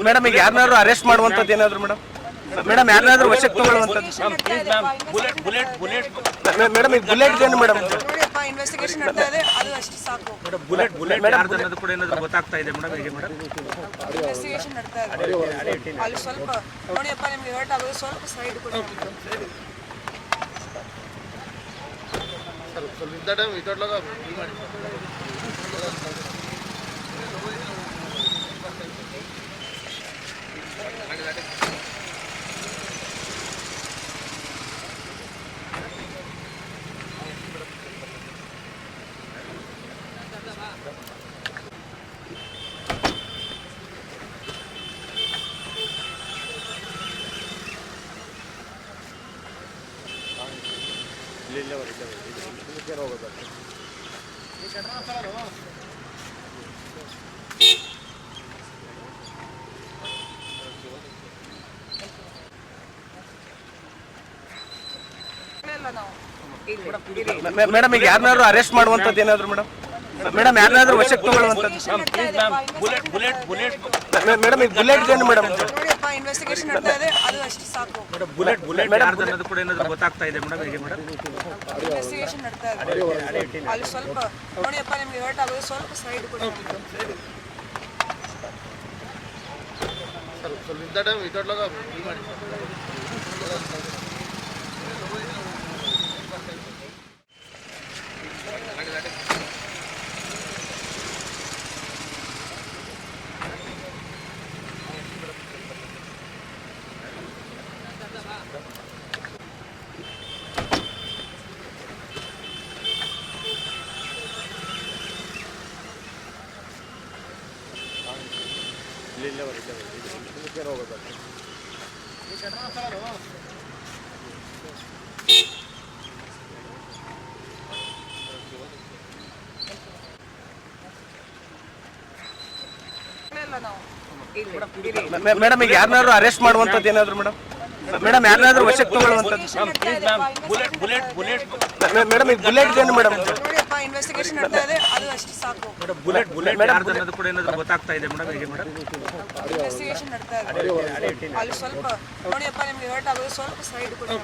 Madam ಈಗ ಯಾರನ್ನಾದ್ರೂ arrest ಮಾಡುವಂಥದ್ದು ಏನಾದ್ರು ಮೇಡಮ್ ಮೇಡಮ್ ಯಾರನ್ನಾದ್ರೂ ವಶಕ್ಕೆ ತಗೊಳ್ಳುವಂಥದ್ದು ಮೇಡಮ್ ಈಗ ಬುಲೆಟ್ ಏನು ಮೇಡಮ್ ಇನ್ವೆಸ್ಟಿಗೇಷನ್ ನಡೀತಾ ಇದೆ, ಅದು ಅಷ್ಟು ಸಾಕು. ಬುಲೆಟ್ ಯಾರ್ದು ಅನ್ನೋದು ಕೂಡ ಏನಾದ್ರು ಗೊತ್ತಾಗ್ತಾ ಇದೆ ಮೇಡಮ್ ಹೇಗೆ ಮೇಡಮ್ ಇನ್ವೆಸ್ಟಿಗೇಷನ್ ನಡೀತಾ ಇದೆ. ಅಲ್ಲಿ ಸ್ವಲ್ಪ ನೋಡಿಯಪ್ಪ, ನಿಮ್ಗೆ ಹರ್ಟ್ ಆಗೋದು ಸ್ವಲ್ಪ ಸೈಡ್ ಕೊಡಿ. ಮೇಡಮ್ ಈಗ ಯಾರನ್ನಾದ್ರೂ ಅರೆಸ್ಟ್ ಮಾಡುವಂಥದ್ದು ಏನಾದ್ರು ಮೇಡಮ್ ಯಾರನ್ನಾದ್ರೂ ವಶಕ್ಕೆ ತಗೊಳ್ಳುವಂಥದ್ದು ಮೇಡಮ್ ಈಗ ಬುಲೆಟ್ ಏನು ಮೇಡಮ್ ಇನ್ವೆಸ್ಟಿಗೇಷನ್ ನಡೀತಾ ಇದೆ, ಅದು ಅಷ್ಟು ಸಾಕು. ಬುಲೆಟ್ ಯಾರ್ದು ಅನ್ನೋದು ಕೂಡ ಏನಾದ್ರು ಗೊತ್ತಾಗ್ತಾ ಇದೆ ಮೇಡಮ್ ಹೇಗೆ ಮೇಡಮ್ ಇನ್ವೆಸ್ಟಿಗೇಷನ್ ನಡೀತಾ ಇದೆ. ಅಲ್ಲಿ ಸ್ವಲ್ಪ ನೋಡಿಯಪ್ಪ, ನಿಮ್ಗೆ ಹರ್ಟ್ ಆಗೋದು ಸ್ವಲ್ಪ ಸೈಡ್ ಕೊಡಿ. ಮೇಡಮ್ ಈಗ ಯಾರನ್ನಾದ್ರೂ ಅರೆಸ್ಟ್ ಮಾಡುವಂಥದ್ದು ಏನಾದ್ರು ಮೇಡಮ್ ಯಾರನ್ನಾದ್ರೂ ವಶಕ್ಕೆ ತಗೊಳ್ಳುವಂಥದ್ದು ಮೇಡಮ್ ಈಗ ಬುಲೆಟ್ ಏನು ಮೇಡಮ್ ಇನ್ವೆಸ್ಟಿಗೇಷನ್ ನಡೀತಾ ಇದೆ, ಅದು ಅಷ್ಟು ಸಾಕು. ಬುಲೆಟ್ ಯಾರ್ದು ಅನ್ನೋದು ಕೂಡ ಏನಾದ್ರು ಗೊತ್ತಾಗ್ತಾ ಇದೆ ಮೇಡಮ್ ಹೇಗೆ ಮೇಡಮ್ ಇನ್ವೆಸ್ಟಿಗೇಷನ್ ನಡೀತಾ ಇದೆ. ಅಲ್ಲಿ ಸ್ವಲ್ಪ ನೋಡಿಯಪ್ಪ, ನಿಮ್ಗೆ ಹರ್ಟ್ ಆಗೋದು ಸ್ವಲ್ಪ ಸೈಡ್ ಕೊಡಿ.